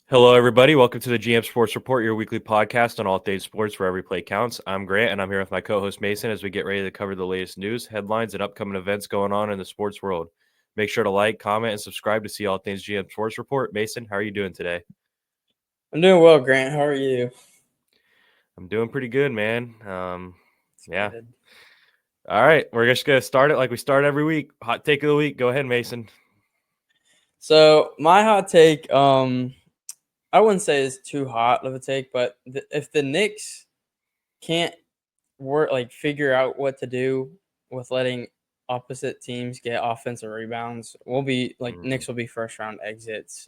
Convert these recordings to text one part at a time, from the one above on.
Hello, everybody. Welcome to the GM Sports Report, your weekly podcast on all things sports where every play counts. I'm Grant, and I'm here with my co-host Mason as we get ready to cover the latest news, headlines, and upcoming events going on in the sports world. Make sure to like, comment, and subscribe to see all things GM Sports Report. Mason, how are you doing today? I'm doing well, Grant. How are you? I'm doing pretty good, man. Yeah. Good. All right, we're just gonna start it like we start every week. Hot take of the week. Go ahead, Mason. So my hot take, I wouldn't say it's too hot of a take, but if the Knicks can't figure out what to do with letting opposite teams get offensive rebounds, Knicks will be first round exits.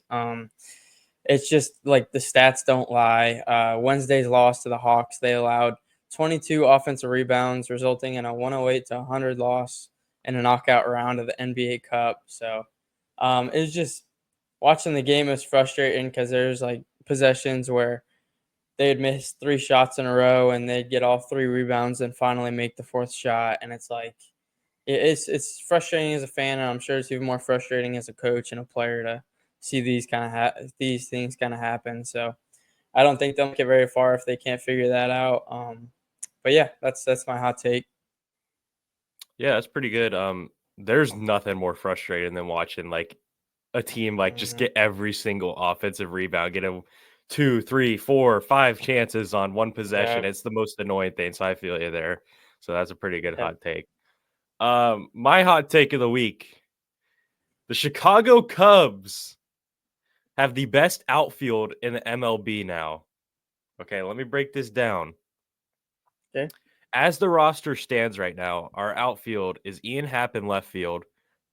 It's just like the stats don't lie. Wednesday's loss to the Hawks, they allowed 22 offensive rebounds, resulting in a 108 to 100 loss in a knockout round of the NBA Cup. So it was just watching the game was frustrating because there's like possessions where they'd miss 3 shots in a row and they'd get all 3 rebounds and finally make the fourth shot. And it's like it's frustrating as a fan, and I'm sure it's even more frustrating as a coach and a player to see these things kind of happen. So I don't think they'll get very far if they can't figure that out. But yeah, that's my hot take. Yeah, that's pretty good. There's nothing more frustrating than watching like a team like just Mhm. get every single offensive rebound, get a 2, 3, 4, 5 chances on one possession. Yeah, It's the most annoying thing. So I feel you there. So that's a pretty good yeah. hot take. My hot take of the week: the Chicago Cubs have the best outfield in the MLB now. Okay, let me break this down. Okay. As the roster stands right now, our outfield is Ian Happ in left field,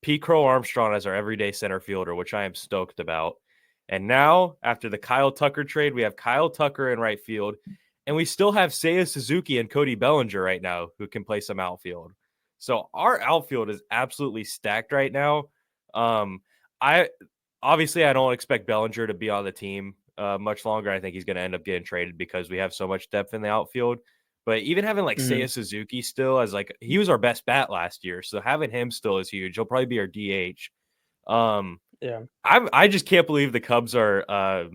Pete Crow Armstrong as our everyday center fielder, which I am stoked about. And now, after the Kyle Tucker trade, we have Kyle Tucker in right field, and we still have Seiya Suzuki and Cody Bellinger right now who can play some outfield. So our outfield is absolutely stacked right now. Um, I obviously I don't expect Bellinger to be on the team much longer. I think he's going to end up getting traded because we have so much depth in the outfield. But even having like Mhm. Seiya Suzuki still as like he was our best bat last year, so having him still is huge. He'll probably be our DH. Um, Yeah. I just can't believe the Cubs are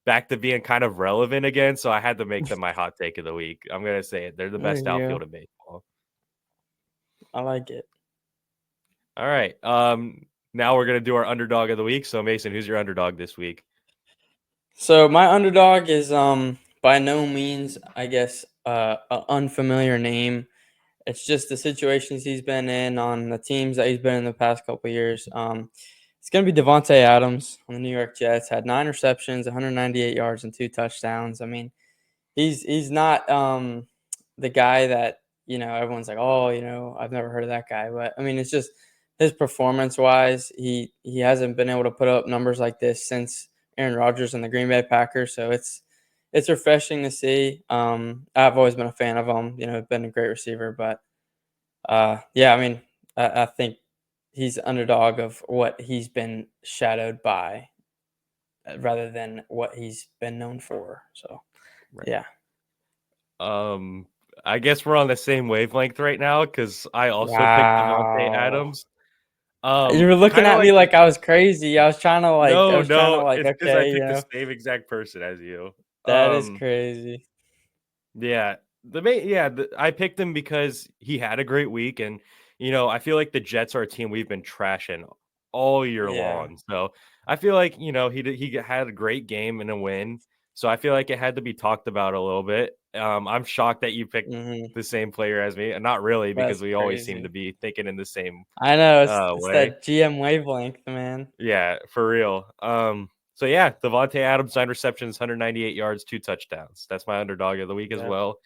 back to being kind of relevant again. So I had to make them my hot take of the week. I'm gonna say it. They're the There best you outfield go. in baseball. I like it. All right. Now we're gonna do our underdog of the week. So Mason, who's your underdog this week? So my underdog is by no means, I guess, an unfamiliar name. It's just the situations he's been in on the teams that he's been in the past couple of years. It's going to be Devontae Adams on the New York Jets. Had 9 receptions, 198 yards, and 2 touchdowns. I mean, he's not the guy that everyone's like, oh, I've never heard of that guy. But I mean, it's just his performance wise, he hasn't been able to put up numbers like this since Aaron Rodgers and the Green Bay Packers. So it's refreshing to see. I've always been a fan of him. Been a great receiver, but yeah, I mean, I think he's underdog of what he's been shadowed by, rather than what he's been known for. So Right. yeah. Um, I guess we're on the same wavelength right now because I also picked Devontae Wow. Adams. You were looking Kind of at like me like I was crazy. no, it's because I okay, picked the same exact person as you. that is crazy. Yeah, I picked him because he had a great week, and I feel like the Jets are a team we've been trashing all year Yeah. long. So I feel like he had a great game and a win. So I feel like it had to be talked about a little bit. I'm shocked that you picked Mhm. the same player as me, and not really because That's we always seem to crazy. be thinking in the same I know, it's way. that GM wavelength, man. Yeah, for real. So yeah, Devontae Adams, 9 receptions, 198 yards, 2 touchdowns. That's my underdog of the week as Yep. well.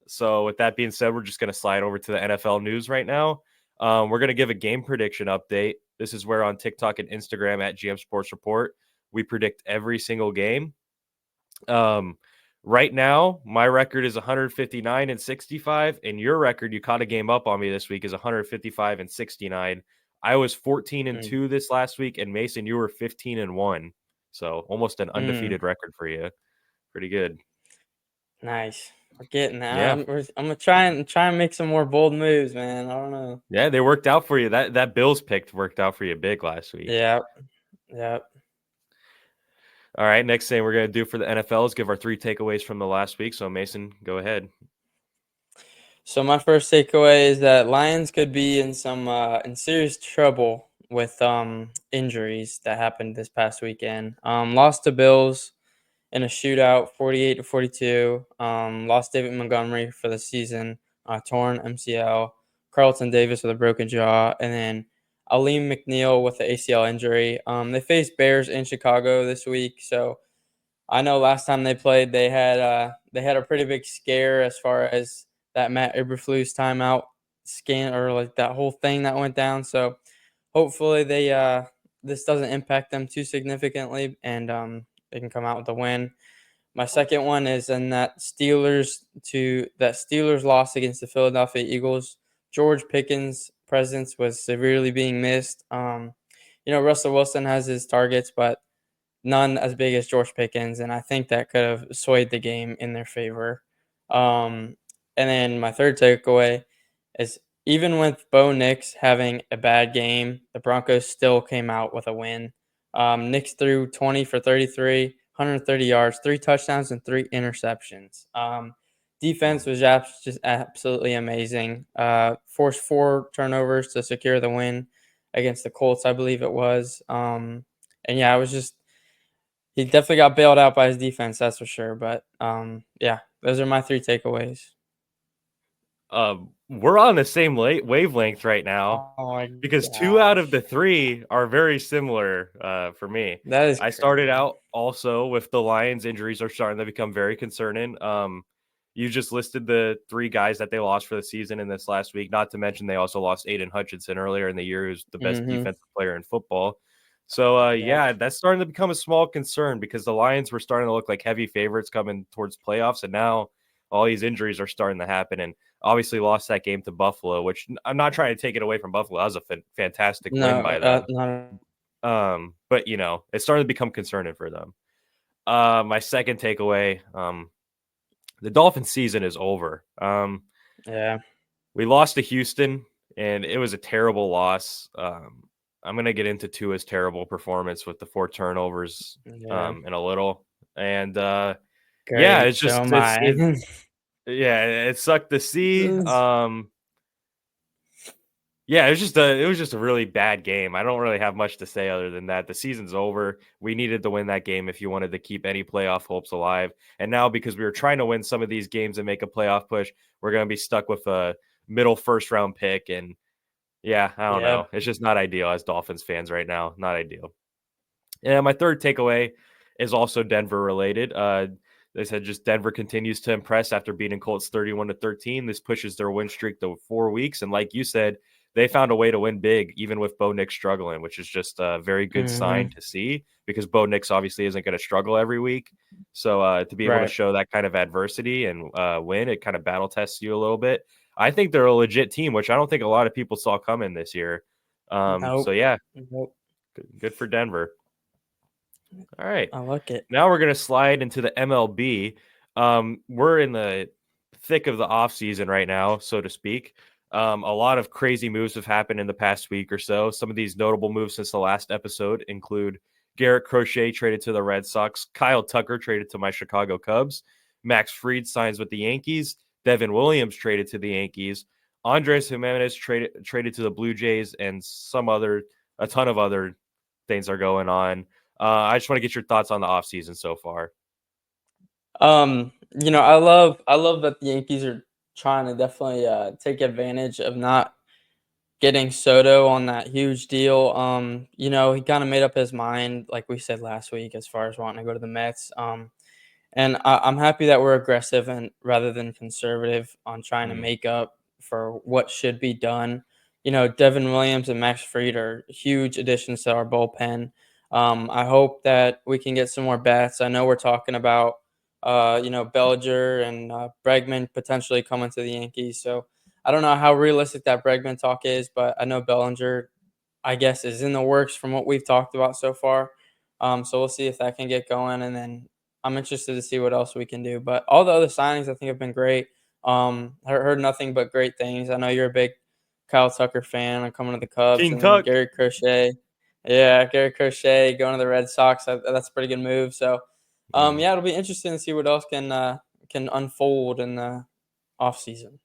So with that being said, we're just going to slide over to the NFL news right now. We're going to give a game prediction update. This is where on TikTok and Instagram at GM Sports Report, we predict every single game. Right now, my record is 159 and 65, and your record, you caught a game up on me this week, is 155 and 69. I was 14 and Mm. 2 this last week, and Mason, you were 15 and 1. So almost an Mm. undefeated record for you. Pretty good. Nice. We're getting that. Yeah. I'm gonna try and make some more bold moves, man. I don't know. Yeah, they worked out for you. That Bills pick worked out for you big last week. Yep. Yep. All right, next thing we're gonna do for the NFL is give our 3 takeaways from the last week. So Mason, go ahead. So my first takeaway is that Lions could be in some in serious trouble with injuries that happened this past weekend. Lost to Bills in a shootout, 48-42. Lost David Montgomery for the season, torn MCL. Carlton Davis with a broken jaw, and then Aleem McNeil with the ACL injury. They faced Bears in Chicago this week, so I know last time they played, they had a pretty big scare as far as that Matt Eberflus timeout scan or like that whole thing that went down. So hopefully this doesn't impact them too significantly, and they can come out with a win. My second one is in that Steelers loss against the Philadelphia Eagles. George Pickens' presence was severely being missed. Russell Wilson has his targets, but none as big as George Pickens, and I think that could have swayed the game in their favor. And then my third takeaway is even with Bo Nix having a bad game, the Broncos still came out with a win. Nix threw 20 for 33, 130 yards, 3 touchdowns, and 3 interceptions. Defense was just absolutely amazing. Forced 4 turnovers to secure the win against the Colts, I believe it was. And yeah, it was just he definitely got bailed out by his defense, that's for sure. But yeah, those are my 3 takeaways. We're on the same wavelength right now Oh my because 2 out of the gosh, 3 are very similar for me. that is I started crazy. out also with the Lions injuries are starting to become very concerning. You just listed the 3 guys that they lost for the season in this last week, not to mention they also lost Aiden Hutchinson earlier in the year, who's the best Mm-hmm. defensive player in football. So, Yep. yeah, that's starting to become a small concern because the Lions were starting to look like heavy favorites coming towards playoffs, and now all these injuries are starting to happen. And obviously lost that game to Buffalo, which I'm not trying to take it away from Buffalo. That was a fantastic win No, by them. not. But it's starting to become concerning for them. My second takeaway, the Dolphins season is over. Yeah, We lost to Houston, and it was a terrible loss. I'm gonna get into Tua's terrible performance with the 4 turnovers yeah. in a little. And yeah, Great. it's So just am I. yeah, it sucked to see. This- Yeah, it was just a really bad game. I don't really have much to say other than that. The season's over. We needed to win that game if you wanted to keep any playoff hopes alive. And now because we were trying to win some of these games and make a playoff push, we're going to be stuck with a middle first round pick and yeah, I don't know. Yep. It's just not ideal as Dolphins fans right now. Not ideal. And my third takeaway is also Denver related. They said just Denver continues to impress after beating Colts 31-13. This pushes their win streak to 4 weeks. And like you said, they found a way to win big, even with Bo Nix struggling, which is just a very good sign Mm-hmm. to see because Bo Nix obviously isn't going to struggle every week. So to be able to Right. show that kind of adversity and win, it kind of battle tests you a little bit. I think they're a legit team, which I don't think a lot of people saw coming this year. So Nope. yeah, Nope. good for Denver. All right. I like it. Now we're going to slide into the MLB. We're in the thick of the off season right now, so to speak. A lot of crazy moves have happened in the past week or so. Some of these notable moves since the last episode include Garrett Crochet traded to the Red Sox, Kyle Tucker traded to my Chicago Cubs, Max Fried signs with the Yankees, Devin Williams traded to the Yankees, Andres Jimenez traded to the Blue Jays, and a ton of other things are going on. I just want to get your thoughts on the offseason so far. I love that the Yankees are trying to definitely take advantage of not getting Soto on that huge deal. He kind of made up his mind, like we said last week, as far as wanting to go to the Mets. And I'm happy that we're aggressive and rather than conservative on trying to Mm. make up for what should be done. Devin Williams and Max Fried are huge additions to our bullpen. I hope that we can get some more bats. I know we're talking about, Bellinger and Bregman potentially coming to the Yankees. So I don't know how realistic that Bregman talk is, but I know Bellinger, I guess, is in the works from what we've talked about so far. So we'll see if that can get going, and then I'm interested to see what else we can do. But all the other signings I think have been great. Heard nothing but great things. I know you're a big Kyle Tucker fan. I'm coming to the Cubs, King and then Tuck. Gary Crochet. Yeah, Garrett Crochet going to the Red Sox. That's a pretty good move. So, Mm. yeah, it'll be interesting to see what else can unfold in the offseason.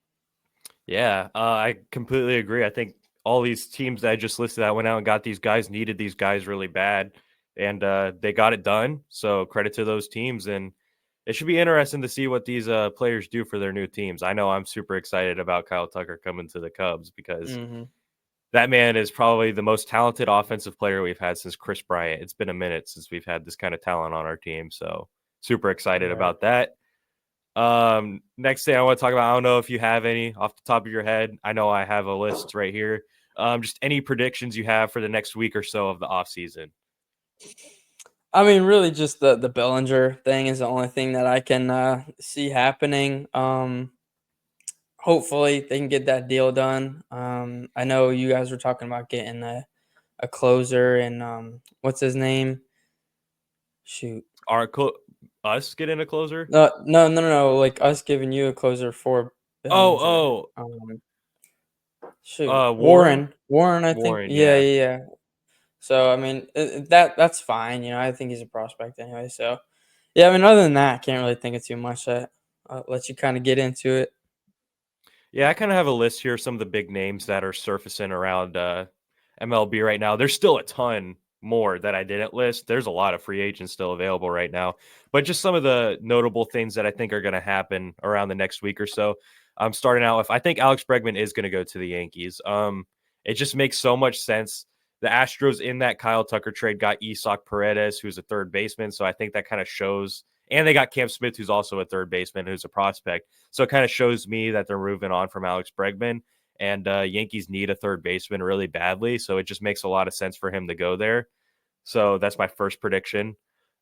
Yeah, I completely agree. I think all these teams that I just listed that went out and got these guys needed these guys really bad, and they got it done. So credit to those teams, and it should be interesting to see what these players do for their new teams. I know I'm super excited about Kyle Tucker coming to the Cubs because Hmm. that man is probably the most talented offensive player we've had since Chris Bryant. It's been a minute since we've had this kind of talent on our team, so super excited Right. about that. Next thing I want to talk about, I don't know if you have any off the top of your head. I know I have a list right here. Just any predictions you have for the next week or so of the off season. I mean, really, just the Bellinger thing is the only thing that I can see happening. Hopefully, they can get that deal done. I know you guys were talking about getting a closer, and what's his name? Shoot. Us getting a closer? No, no, no, no, no. Like us giving you a closer for Bellinger. Oh, Shoot, Warren. Warren. I think. Warren, Yeah, yeah. yeah, yeah. So I mean, that's fine. I think he's a prospect anyway. So yeah, I mean, other than that, I can't really think of too much. I'll let you kind of get into it. Yeah, I kind of have a list here of some of the big names that are surfacing around MLB right now. There's still a ton more that I didn't list. There's a lot of free agents still available right now, but just some of the notable things that I think are going to happen around the next week or so. I'm starting out with I think Alex Bregman is going to go to the Yankees. It just makes so much sense. The Astros in that Kyle Tucker trade got Isak Paredes, who's a third baseman, so I think that kind of shows. And they got Cam Smith, who's also a third baseman, who's a prospect. So it kind of shows me that they're moving on from Alex Bregman, and Yankees need a third baseman really badly. So it just makes a lot of sense for him to go there. So that's my first prediction.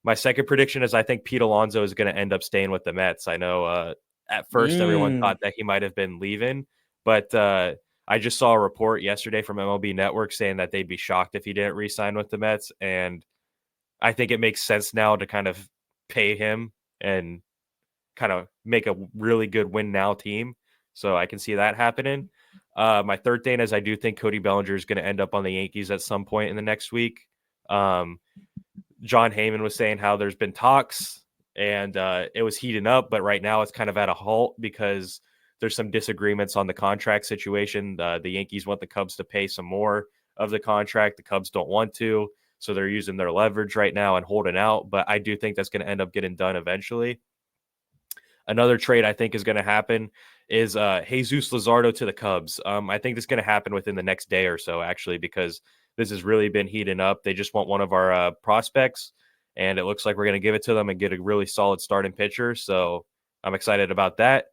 My second prediction is I think Pete Alonso is going to end up staying with the Mets. I know at first everyone Mm. thought that he might have been leaving, but I just saw a report yesterday from MLB Network saying that they'd be shocked if he didn't re-sign with the Mets, and I think it makes sense now to kind of pay him and kind of make a really good win now team. So I can see that happening. My third thing is I do think Cody Bellinger is going to end up on the Yankees at some point in the next week. Um, John Heyman was saying how there's been talks and it was heating up, but right now it's kind of at a halt because there's some disagreements on the contract situation. The Yankees want the Cubs to pay some more of the contract. The Cubs don't want to, so they're using their leverage right now and holding out. But I do think that's going to end up getting done eventually. Another trade I think is going to happen is Jesus Luzardo to the Cubs. I think this is going to happen within the next day or so, actually, because this has really been heating up. They just want one of our prospects, and it looks like we're going to give it to them and get a really solid starting pitcher. So I'm excited about that.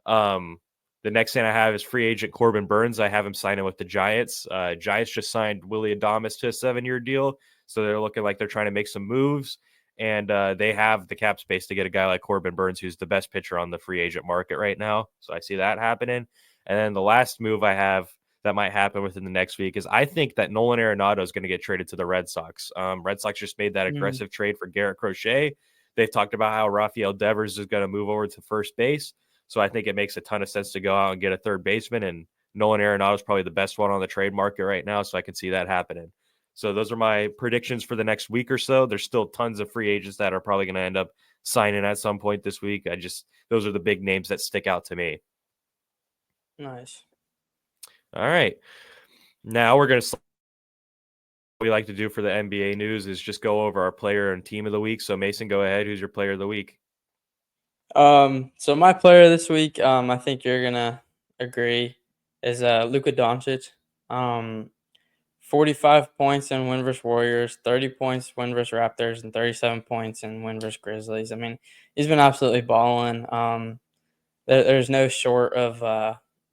Um, the next thing I have is free agent Corbin Burns. I have him signing with the Giants. Giants just signed Willie Adames to a 7-year deal, so they're looking like they're trying to make some moves and they have the cap space to get a guy like Corbin Burns, who's the best pitcher on the free agent market right now. So I see that happening. And then the last move I have that might happen within the next week is I think that Nolan Arenado is going to get traded to the Red Sox. Red Sox just made that Mm. aggressive trade for Garrett Crochet. They've talked about how Rafael Devers is going to move over to first base. So I think it makes a ton of sense to go out and get a third baseman. And Nolan Arenado is probably the best one on the trade market right now. So I can see that happening. So those are my predictions for the next week or so. There's still tons of free agents that are probably going to end up signing at some point this week. Those are the big names that stick out to me. Nice. All right. Now we're going to what we like to do for the NBA news is just go over our player and team of the week. So Mason, go ahead. Who's your player of the week? So my player this week, I think you're gonna agree, is Luka Doncic. Um, 45 points in win versus Warriors, 30 points win versus Raptors, and 37 points in win versus Grizzlies. I mean, he's been absolutely balling. There's no short of,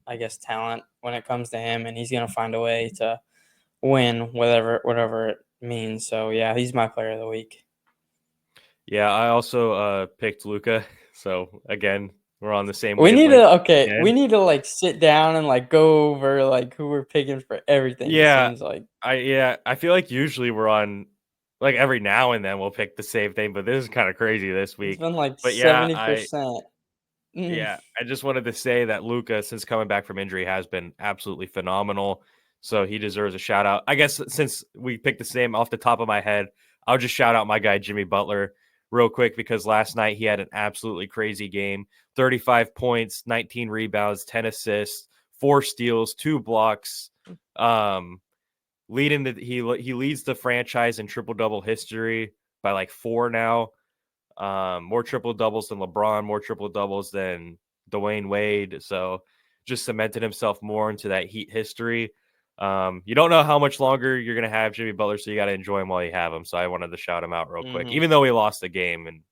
I guess, talent when it comes to him, and he's gonna find a way to win whatever it means. So yeah, he's my player of the week. Yeah, I also picked Luca. So again, we're on the same wavelength We again. need to like sit down and like go over like who we're picking for everything. It Yeah, seems like I feel like usually we're on like every now and then we'll pick the same thing, but this is kind of crazy this it's week. been like But yeah, 70%. Mm. I just wanted to say that Luca, since coming back from injury, has been absolutely phenomenal. So he deserves a shout out. I guess since we picked the same off the top of my head, I'll just shout out my guy Jimmy Butler real quick because last night he had an absolutely crazy game. 35 points, 19 rebounds, 10 assists, 4 steals, 2 blocks. He leads the franchise in triple double history by like 4 now. More triple doubles than LeBron, more triple doubles than Dwayne Wade. So just cemented himself more into that Heat history. You don't know how much longer you're gonna have Jimmy Butler, so you got to enjoy him while you have him. So I wanted to shout him out real quick, Mm-hmm. even though he lost the game, and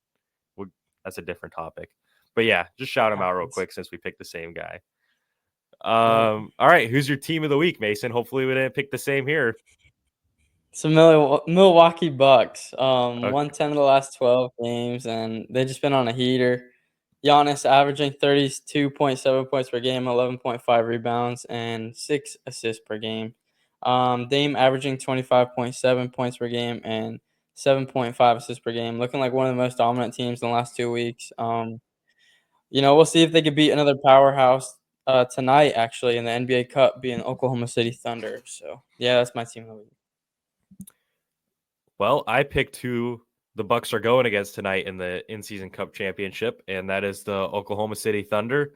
that's a different topic. But yeah, just shout him out real Happens. quick since we picked the same guy. Yep. All right, who's your team of the week, Mason? Hopefully we didn't pick the same here. So Milwaukee Bucks, Okay. won 10 of the last 12 games, and they've just been on a heater. Giannis averaging 32.7 points per game, 11.5 rebounds, and 6 assists per game. Dame averaging 25.7 points per game and 7.5 assists per game, looking like one of the most dominant teams in the last 2 weeks. We'll see if they could beat another powerhouse tonight, actually, in the NBA Cup, being Oklahoma City Thunder. So, yeah, that's my team of the week. Well, I picked who the Bucks are going against tonight in the in-season Cup championship, and that is the Oklahoma City Thunder.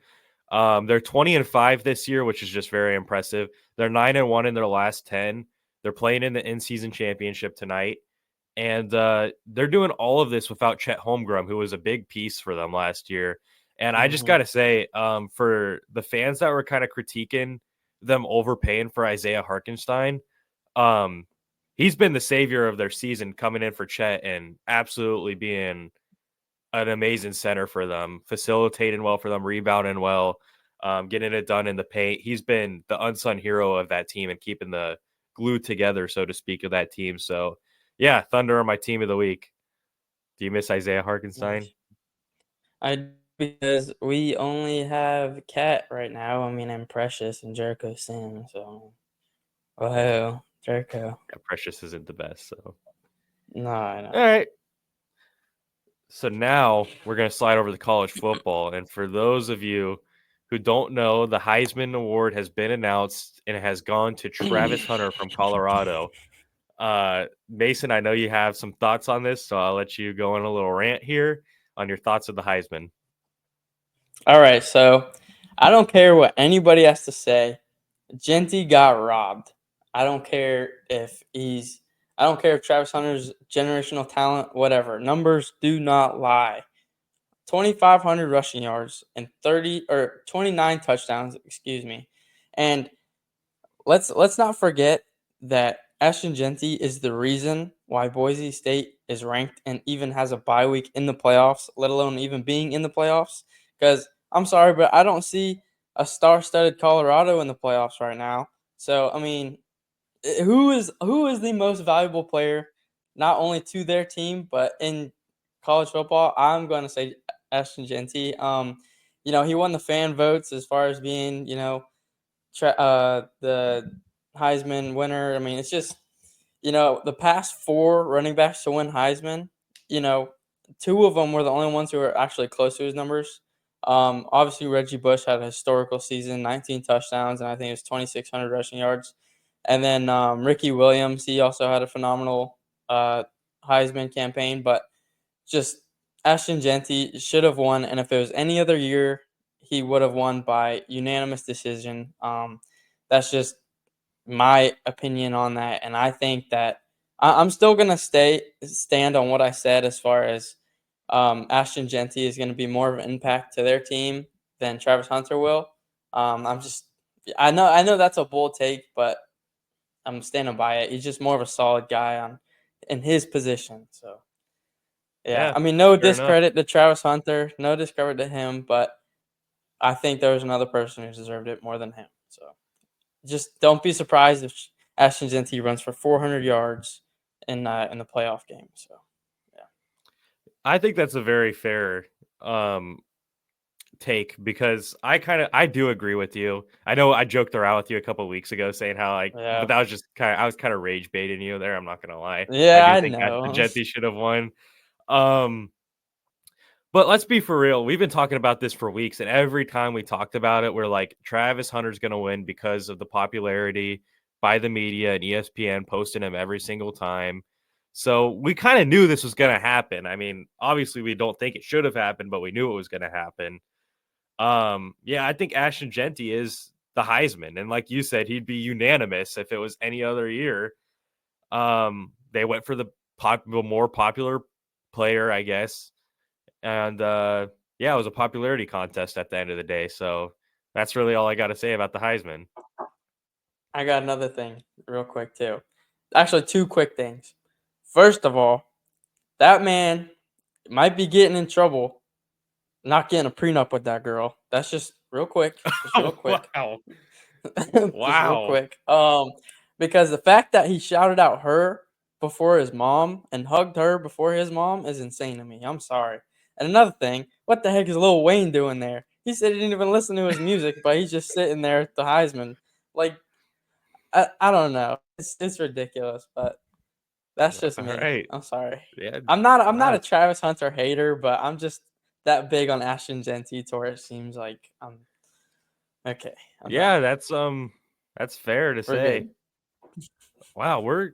They're 20-5 this year, which is just very impressive. They're 9-1 in their last 10. They're playing in the in-season championship tonight, and they're doing all of this without Chet Holmgren, who was a big piece for them last year. And I just got to say, for the fans that were kind of critiquing them overpaying for Isaiah Hartenstein, he's been the savior of their season coming in for Chet and absolutely being an amazing center for them, facilitating well for them, rebounding well, getting it done in the paint. He's been the unsung hero of that team and keeping the glue together, so to speak, of that team. So, yeah, Thunder are my team of the week. Do you miss Isaiah Hartenstein? Nice. Because we only have Cat right now. I mean, I'm Precious and Jericho Sims. So, oh, Jericho. Yeah, Precious isn't the best. So, No, I know. all right. So now we're going to slide over to college football. And for those of you who don't know, the Heisman Award has been announced and it has gone to Travis Hunter from Colorado. Mason, I know you have some thoughts on this, so I'll let you go on a little rant here on your thoughts of the Heisman. All right, so I don't care what anybody has to say. Genty got robbed. I don't care if Travis Hunter's generational talent, whatever. Numbers do not lie. 2,500 rushing yards and 29 touchdowns, excuse me. And let's not forget that Ashton Genty is the reason why Boise State is ranked and even has a bye week in the playoffs, let alone even being in the playoffs. Because I'm sorry, but I don't see a star-studded Colorado in the playoffs right now. So I mean, who is the most valuable player, not only to their team but in college football? I'm going to say Ashton Genty. He won the fan votes as far as being, the Heisman winner. I mean, it's just, the past 4 running backs to win Heisman, 2 of them were the only ones who were actually close to his numbers. Obviously, Reggie Bush had a historical season, 19 touchdowns, and I think it was 2,600 rushing yards. And then Ricky Williams, he also had a phenomenal Heisman campaign, but just Ashton Genty should have won. And if it was any other year, he would have won by unanimous decision. That's just my opinion on that. And I think that I'm still going to stand on what I said as far as Ashton Genty is going to be more of an impact to their team than Travis Hunter will. I know that's a bold take, but I'm standing by it. He's just more of a solid guy in his position. So yeah, Yeah, I mean, no fair enough. discredit to Travis Hunter, no discredit to him, but I think there was another person who deserved it more than him. So just don't be surprised if Ashton Genty runs for 400 yards in the playoff game. So yeah, I think that's a very fair take because I do agree with you. I know I joked around with you a couple of weeks ago saying how but yeah, that was just I was kind of rage baiting you there. I'm not gonna lie. I yeah. do I think Ashton know. Genty should have won. Um, but let's be for real. We've been talking about this for weeks, and every time we talked about it, we're like, Travis Hunter's gonna win because of the popularity, by the media and ESPN posting him every single time. So we kind of knew this was going to happen. I mean, obviously we don't think it should have happened, but we knew it was going to happen. Yeah, I think Ashton Genty is the Heisman, and like you said, he'd be unanimous if it was any other year. They went for the more popular player, I guess, and yeah, it was a popularity contest at the end of the day. So that's really all I got to say about the Heisman. I got another thing real quick too. Actually, two quick things. First of all, that man might be getting in trouble not getting a prenup with that girl. That's just real quick. Just real quick. Wow, Just real wow, quick. Because the fact that he shouted out her before his mom and hugged her before his mom is insane to me. I'm sorry. And another thing, what the heck is Lil Wayne doing there? He said he didn't even listen to his music, but he's just sitting there at the Heisman. Like, I don't know. It's ridiculous, but that's just all me. right, I'm sorry. yeah, I'm not a wow. Travis Hunter hater, but I'm just that big on Ashton Genty to where it seems like I'm okay. I'm done. Yeah, that's fair to We're say. good. Wow, we're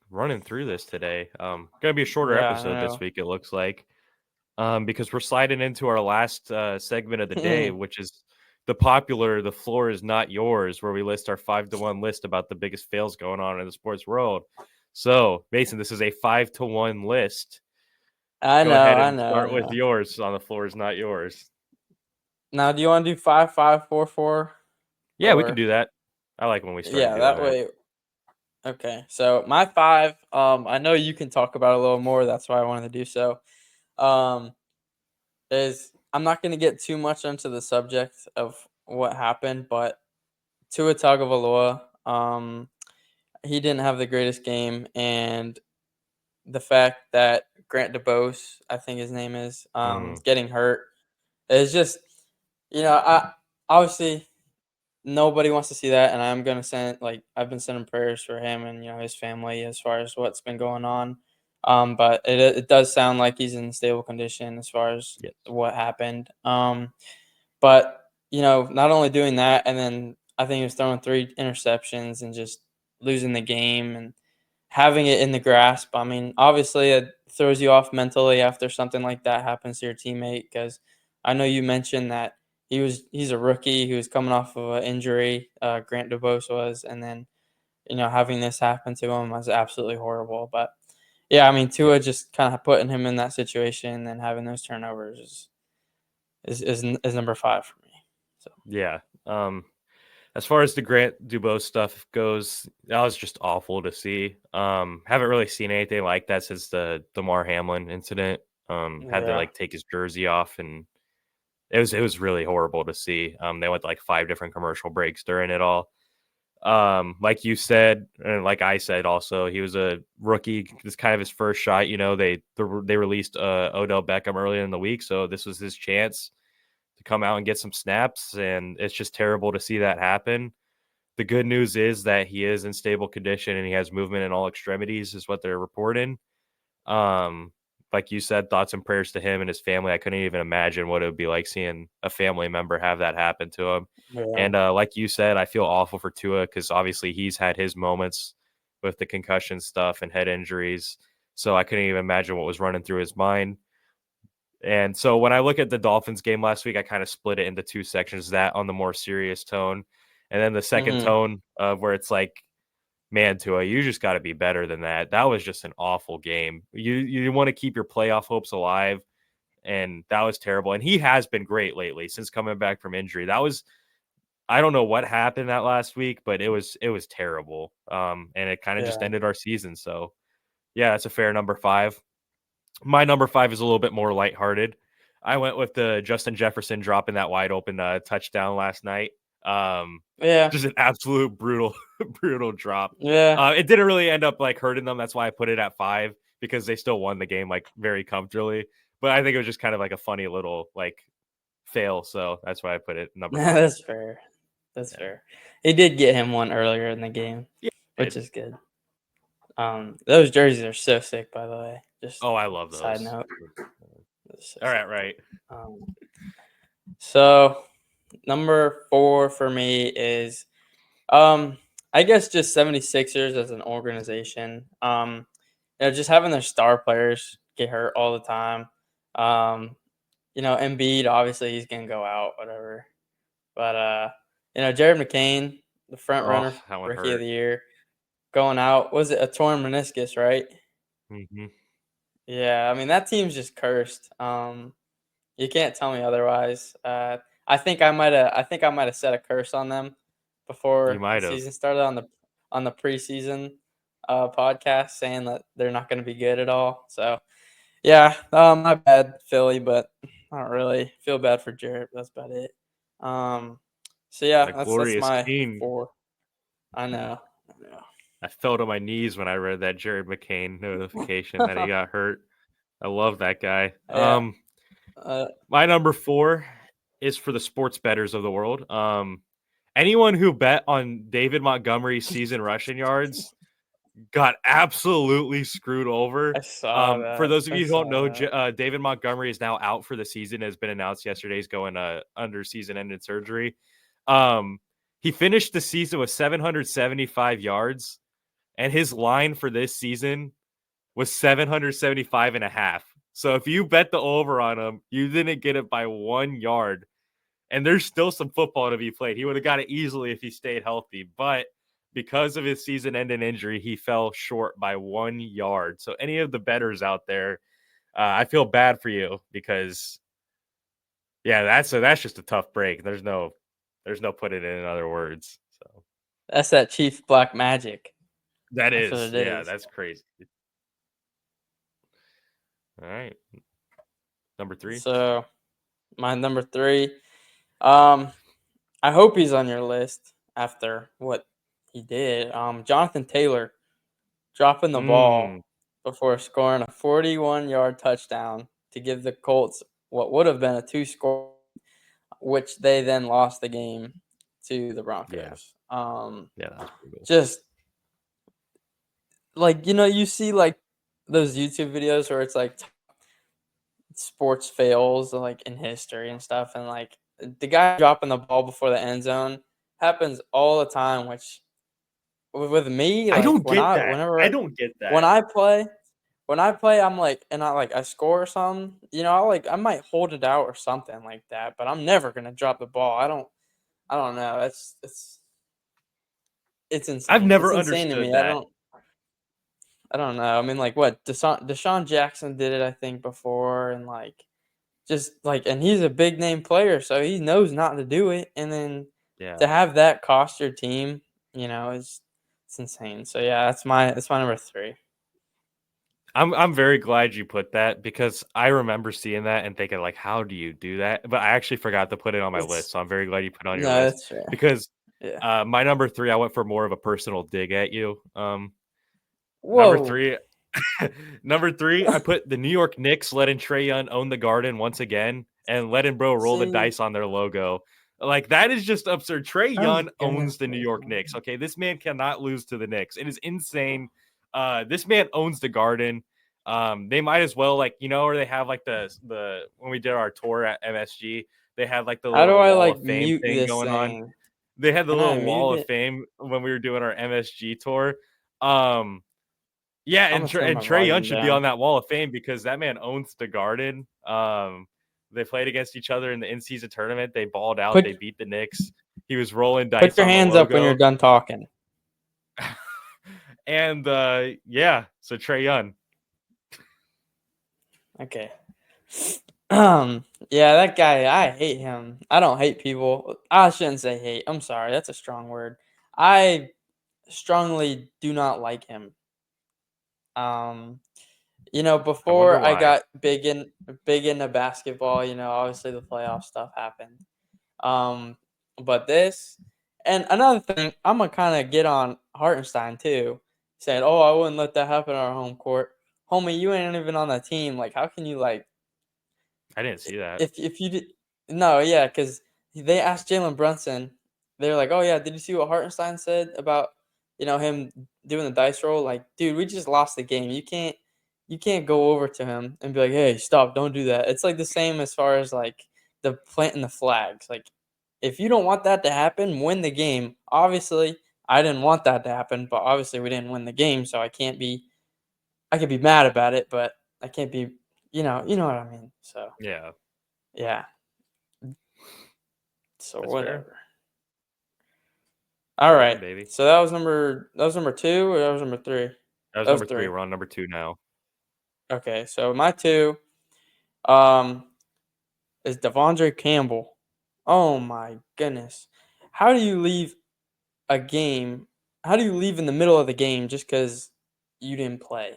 running through this today. Gonna be a shorter Yeah, I episode this know. week, it looks like. Because we're sliding into our last segment of the day, which is the floor is not yours, where we list our 5-to-1 list about the biggest fails going on in the sports world. So, Mason, this is a 5-to-1 list. I Go know, ahead I and know, I start with know. yours on the floor is not yours. Now, do you want to do 5-5-4-4, Yeah, we can or do that. I like when we start yeah, doing that that. way. Okay, so my five. I know you can talk about it a little more. That's why I wanted to do so. Um, is I'm not going to get too much into the subject of what happened, but Tua Tagovailoa, he didn't have the greatest game, and the fact that Grant DeBose, I think his name is, Mm, getting hurt is just, I obviously nobody wants to see that, and I'm gonna send I've been sending prayers for him and his family as far as what's been going on. But it does sound like he's in stable condition as far as yes. what happened. But not only doing that, and then I think he was throwing 3 interceptions and just losing the game and having it in the grasp. I mean, obviously, it throws you off mentally after something like that happens to your teammate. Because I know you mentioned that he's a rookie who was coming off of an injury. Grant DeBose was, and then having this happen to him was absolutely horrible. But yeah, I mean, Yeah. Tua just kind of putting him in that situation and having those turnovers is number 5 for me. So Yeah. As far as the Grant Dubose stuff goes, that was just awful to see. Haven't really seen anything like that since the Damar Hamlin incident. Had to yeah, like take his jersey off, and it was really horrible to see. They went to like 5 different commercial breaks during it all. Like you said, and like I said, also he was a rookie. This kind of his first shot. They released Odell Beckham earlier in the week, so this was his chance to come out and get some snaps, and it's just terrible to see that happen. The good news is that he is in stable condition and he has movement in all extremities, is what they're reporting. Um, like you said, thoughts and prayers to him and his family. I couldn't even imagine what it would be like seeing a family member have that happen to him. yeah, And like you said, I feel awful for Tua because obviously he's had his moments with the concussion stuff and head injuries. So I couldn't even imagine what was running through his mind. And so when I look at the Dolphins game last week, I kind of split it into 2 sections, that on the more serious tone, and then the second hmm tone of where it's like, man, Tua, you just got to be better than that. That was just an awful game. You want to keep your playoff hopes alive, and that was terrible. And he has been great lately since coming back from injury. That was, I don't know what happened that last week, but it was terrible. And it kind of just yeah. ended our season. So yeah, that's a fair number 5. My number 5 is a little bit more lighthearted. I went with the Justin Jefferson dropping that wide open touchdown last night. Um, Yeah, just an absolute brutal, brutal drop. yeah, It didn't really end up like hurting them. That's why I put it at 5 because they still won the game like very comfortably. But I think it was just kind of like a funny little like fail. So that's why I put it number 5. that's fair. That's Yeah. fair. He did get him one earlier in the game, Yeah. which is good. Those jerseys are so sick, by the way. Just Oh, I love side those. note, they're so All sick. right, right. Um, so number 4 for me is, um, I guess just 76ers as an organization. Just having their star players get hurt all the time. Embiid, obviously he's gonna go out, whatever. But Jared McCain, the front Oh, runner for that one rookie of hurt. the year, going out. Was it a torn meniscus, right? Hmm. Yeah, I mean that team's just cursed. You can't tell me otherwise. I think I might have set a curse on them You before the might have. season started on the preseason podcast, saying that they're not going to be good at all. So yeah, my bad, Philly, but I don't really feel bad for Jarrett. That's about it. Um, so yeah, That that's glorious my team. 4. I know. I fell to my knees when I read that Jared McCain notification that he got hurt. I love that guy. Yeah. Uh, My number 4 is for the sports bettors of the world. Anyone who bet on David Montgomery's season rushing yards got absolutely screwed over. I saw For that. those of I you who don't saw know, that. David Montgomery is now out for the season. Has been announced yesterday. He's going under season-ending surgery. He finished the season with 775 yards, and his line for this season was 775 and a half. So if you bet the over on him, you didn't get it by 1 yard. And there's still some football to be played. He would have got it easily if he stayed healthy, but because of his season-ending injury, he fell short by 1 yard. So any of the bettors out there, I feel bad for you because, yeah, that's just a tough break. There's no putting it in other words. So That's that Chief Black Magic. that That's what is, it yeah, is. that's crazy. All right, number 3. So my number 3. Um, I hope he's on your list after what he did. Jonathan Taylor dropping the Mm, ball before scoring a 41-yard touchdown to give the Colts what would have been a 2-score, which they then lost the game to the yeah, Broncos. yeah, that's brutal. Just like you see like those YouTube videos where it's like sports fails like in history and stuff, and like the guy dropping the ball before the end zone happens all the time, which with me, I like don't get that. I don't get when that. I play when I play, I'm like, and I score or something, I might hold it out or something like that, but I'm never gonna drop the ball. I don't know. It's I've insane. It's never insane to understood me. I that. don't I don't know. I mean, like what Deshaun Jackson did it, I think, before, and like just like, and he's a big name player, so he knows not to do it, and then Yeah. to have that cost your team, is it's insane. So yeah, that's my number 3. I'm very glad you put that because I remember seeing that and thinking like, how do you do that? But I actually forgot to put it on my list, It's so I'm very glad you put it on your no, list that's fair. because Yeah. my number 3, I went for more of a personal dig at you. Number Whoa. 3, number 3, I put the New York Knicks letting Trae Young own the Garden once again and letting bro roll the See, dice on their logo. Like that is just absurd. Trae I was Young gonna owns the New say York Knicks. that. Okay, this man cannot lose to the Knicks. It is insane. This man owns the Garden. They might as well where they have like the when we did our tour at MSG, they had like the How do little I Wall like of Fame mute thing this going on. thing? They had the Can I little mute Wall of it? Fame when we were doing our MSG tour. Um, yeah, I'm and gonna turn my Trae Young volume should be down. on that Wall of Fame because that man owns the Garden. They played against each other in the in-season tournament. They balled out. They Put beat the Knicks. He was rolling put dice your on the hands up when you're logo. done talking. And yeah, so Trae Young. Okay. Yeah, that guy, I hate him. I don't hate people. I shouldn't say hate. I'm sorry. That's a strong word. I strongly do not like him. Um, I wonder before I why. got big into basketball, obviously the playoff stuff happened. Um, but this and another thing, I'm gonna kind of get on Hartenstein too, saying, "Oh, I wouldn't let that happen on our home court." Homie, you ain't even on the team. Like, how can you like I didn't see that. if you did no, yeah, because they asked Jalen Brunson, they're like, "Oh yeah, did you see what Hartenstein said about him doing the dice roll?" Like, dude, we just lost the game. You can't go over to him and be like, "Hey, stop! Don't do that." It's like the same as far as like the planting the flags. Like, if you don't want that to happen, win the game. Obviously, I didn't want that to happen, but obviously we didn't win the game, so I could be mad about it, but I can't be, you know what I mean. So Yeah, yeah, so that's fair. whatever. All Yeah, right, baby. so that was number 2 or that was number 3? That was That was number 3. 3. We're on number 2 now. Okay, so my 2 um is Devondre Campbell. Oh my goodness, how do you leave a game? How do you leave in the middle of the game just because you didn't play?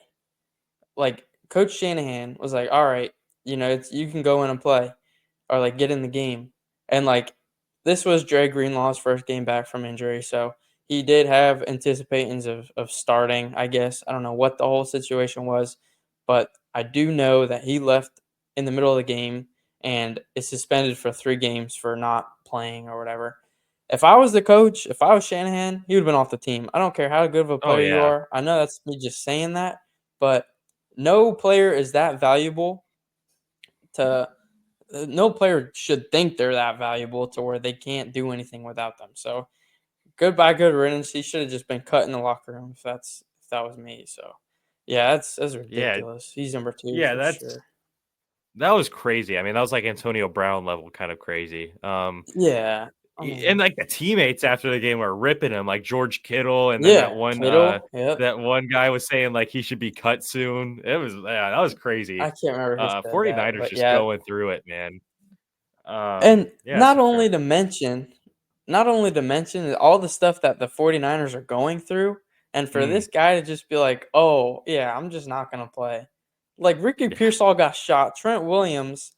Like Coach Shanahan was like, "All right, you can go in and play, or like get in the game." And like this was Dre Greenlaw's first game back from injury, so he did have anticipations of starting. I guess I don't know what the whole situation was, but I do know that he left in the middle of the game and is suspended for 3 games for not playing or whatever. If I was the coach, if I was Shanahan, he would have been off the team. I don't care how good of a Oh player you yeah, are. I know that's me just saying that, but no player is that valuable to no player should think they're that valuable to where they can't do anything without them. So goodbye, good riddance. He should have just been cut in the locker room if that was me. So yeah, that's yeah, ridiculous. He's number 2 yeah. for sure. That was crazy. I mean, that was like Antonio Brown level kind of crazy. Yeah, I And mean, like the teammates after the game were ripping him, like George Kittle, and then yeah, Kittle. Yep, that one guy was saying like he should be cut soon. It was that was I crazy. can't remember who said that, 49ers but just yeah, going through it, man. and Yeah, it's fair. not only to mention all the stuff that the 49ers are going through, and for Mm, this guy to just be like, "Oh, yeah, I'm just not gonna play." Like, Ricky yeah, Pearsall got shot. Trent Williams,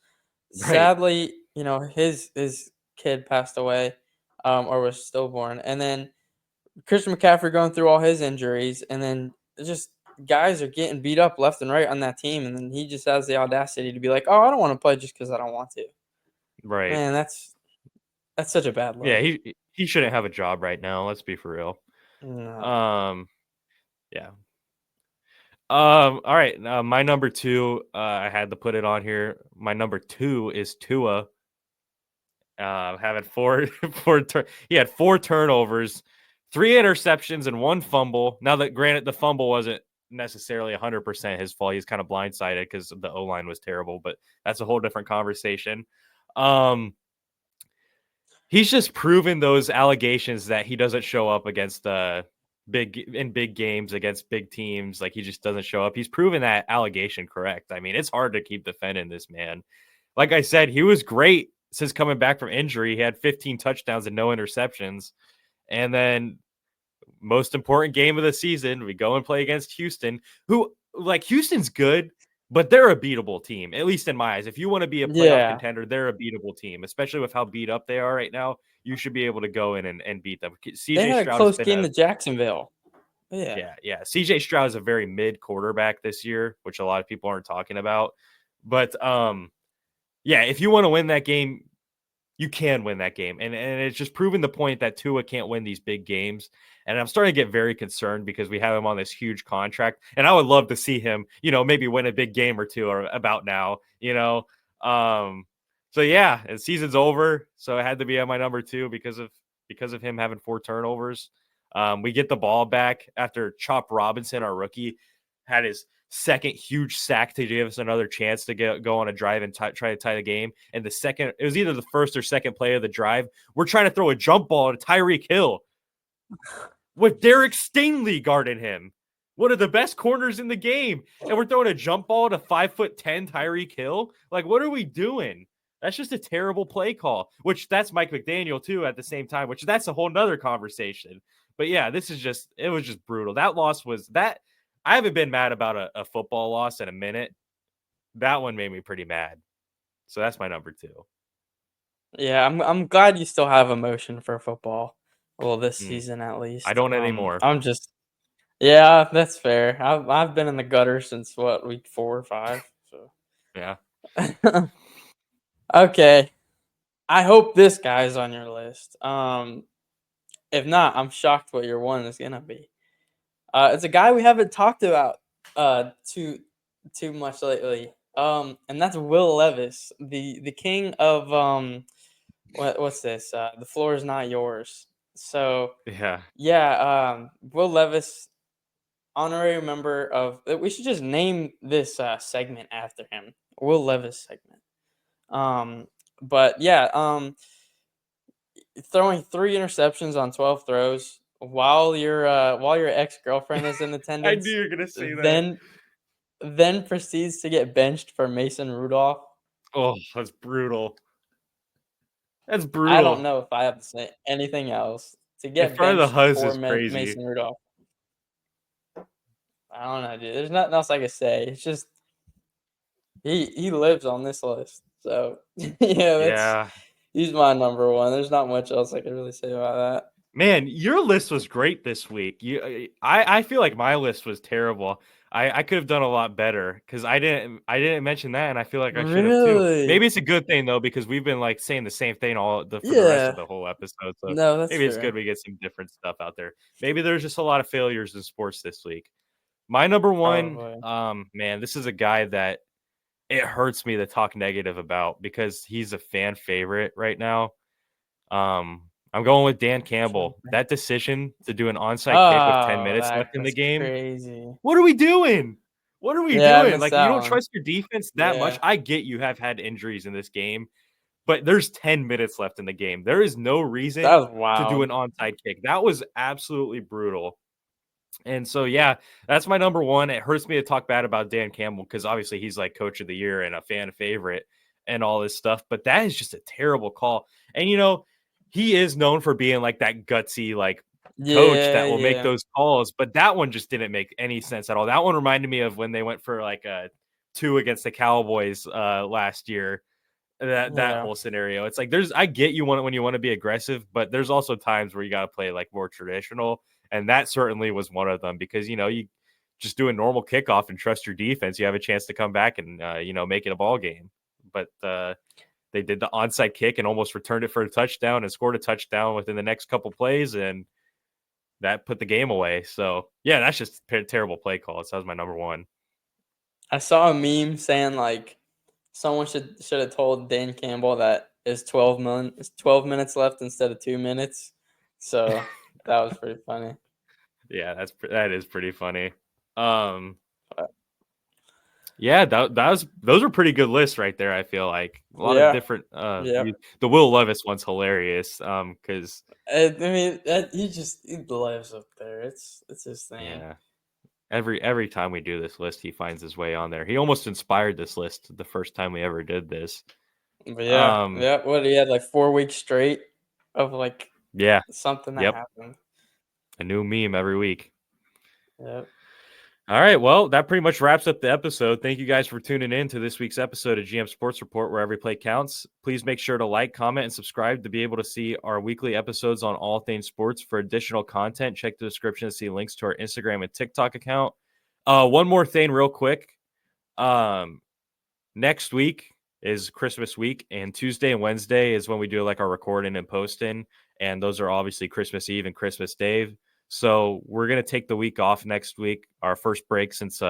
right, sadly, his kid passed away, or was stillborn, and then Christian McCaffrey going through all his injuries, and then just guys are getting beat up left and right on that team, and then he just has the audacity to be like, "Oh, I don't wanna play just because I don't want to." right. Man, that's such a bad Yeah, look. he shouldn't have a job right now. Let's be for real. No. Um, yeah. All right. My number 2, I had to put it on here. My number 2 is Tua. Having he had 4 turnovers, 3 interceptions, and 1 fumble. Now that granted, the fumble wasn't necessarily 100% his fault. He's kind of blindsided because the O line was terrible, but that's a whole different conversation. Um, he's just proven those allegations that he doesn't show up against big games against big teams. Like he just doesn't show up. He's proven that allegation correct. I mean, it's hard to keep defending this man. Like I said, he was great since coming back from injury. He had 15 touchdowns and no interceptions. And then most important game of the season, we go and play against Houston, who like Houston's good, but they're a beatable team, at least in my eyes. If you want to be a playoff Yeah. contender, they're a beatable team, especially with how beat up they are right now. You should be able to go in and beat them. They CJ had a Stroud has close been game a to Jacksonville. Yeah. yeah. CJ Stroud is a very mid quarterback this year, which a lot of people aren't talking about. But yeah, if you want to win that game, you can win that game. And it's just proving the point that Tua can't win these big games. And I'm starting to get very concerned because we have him on this huge contract. And I would love to see him, maybe win a big game or two or about now. So yeah, and season's over. So it had to be on my number 2 because of him having 4 turnovers. We get the ball back after Chop Robinson, our rookie, had his second huge sack to give us another chance to go on a drive and try to tie the game. And it was either the first or second play of the drive. We're trying to throw a jump ball to Tyreek Hill with Derek Stingley guarding him, one of the best corners in the game. And we're throwing a jump ball to 5'10" Tyreek Hill. Like, what are we doing? That's just a terrible play call, which that's Mike McDaniel too at the same time, which that's a whole nother conversation. But yeah, it was just brutal. That loss was that I haven't been mad about a football loss in a minute. That one made me pretty mad. So that's my number 2. Yeah, I'm glad you still have emotion for football. Well, this Mm, season at I least. don't anymore. I'm just yeah, that's fair. I've been in the gutter since what, week 4 or 5. So Yeah. okay. I hope this guy's on your list. If not, I'm shocked what your one is gonna be. It's a guy we haven't talked about too much lately. And that's Will Levis, the king of what's this? The floor is not yours. So Yeah. yeah, Will Levis, honorary member of. We should just name this segment after him, Will Levis segment. But yeah, throwing 3 interceptions on 12 throws while your ex girlfriend is in I knew attendance, you were gonna say that. then proceeds to get benched for Mason Rudolph. Oh, that's brutal. That's I don't brutal. know if I have to say anything else. To In get front of the benched Huzz for is crazy. Mason Rudolph. I don't know, dude. There's nothing else I can say. It's just he lives on this list. So that's Yeah. he's my number one. There's not much else I can really say about that. Man, your list was great this week. I feel like my list was terrible. I could have done a lot better because I didn't mention that, and I feel like I should have too. Really? Maybe it's a good thing though because we've been like saying the same thing for the rest of Yeah. the whole episode. So No, that's maybe it's good fair. we get some different stuff out there. Maybe there's just a lot of failures in sports this week. My number one, Probably. man, this is a guy that it hurts me to talk negative about because he's a fan favorite right now. I'm going with Dan Campbell. That decision to do an onside kick with 10 Oh, minutes that left in the was game. crazy. What are we doing? What are we Yeah, I doing? missed Like, you that don't one. trust your defense that much. Yeah. I get you have had injuries in this game, but there's 10 minutes left in the game. There is no That reason was to do an wild. onside kick. That was absolutely brutal. And so, yeah, that's my number one. It hurts me to talk bad about Dan Campbell because obviously he's like coach of the year and a fan favorite and all this stuff. But that is just a terrible call. And, he is known for being like that gutsy, like coach Yeah, that will make yeah. those calls. But that one just didn't make any sense at all. That one reminded me of when they went for like a 2 against the Cowboys last year. That Yeah. whole scenario. It's like I get you want it when you want to be aggressive, but there's also times where you got to play like more traditional, and that certainly was one of them because you just do a normal kickoff and trust your defense. You have a chance to come back and make it a ball game. But they did the onside kick and almost returned it for a touchdown and scored a touchdown within the next couple plays, and that put the game away. So yeah, that's just terrible play call. So that was my number one. I saw a meme saying like someone should have told Dan Campbell that it's 12 minutes left instead of 2 minutes. So that was pretty funny. Yeah, that is pretty funny. Um, But Yeah, those are pretty good lists right there. I feel like a lot of yeah, different. yeah. The Will Levis one's hilarious. Because I mean, he lives up there. It's his thing. yeah, every time we do this list, he finds his way on there. He almost inspired this list the first time we ever did this. But yeah, Um, yeah. What he had like 4 weeks straight of like yeah, something that yep, happened. a new meme every week. Yep. All right, well, that pretty much wraps up the episode. Thank you guys for tuning in to this week's episode of GM Sports Report, where every play counts. Please make sure to like, comment, and subscribe to be able to see our weekly episodes on all things sports. For additional content, check the description to see links to our Instagram and TikTok account. One more thing, real quick. Next week is Christmas week, and Tuesday and Wednesday is when we do like our recording and posting, and those are obviously Christmas Eve and Christmas Day. So we're gonna take the week off next week, our first break since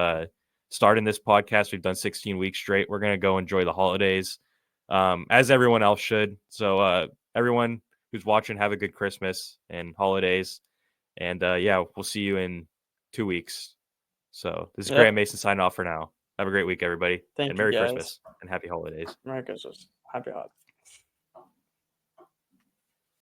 starting this podcast. We've done 16 weeks straight. We're gonna go enjoy the holidays, as everyone else should. So everyone who's watching, have a good Christmas and holidays, and yeah, we'll see you in 2 weeks. So this is Grant Yep. Mason signing off for now. Have a great week, everybody, and Thank you Merry guys. Christmas and Happy Holidays. Merry Christmas. Happy holidays.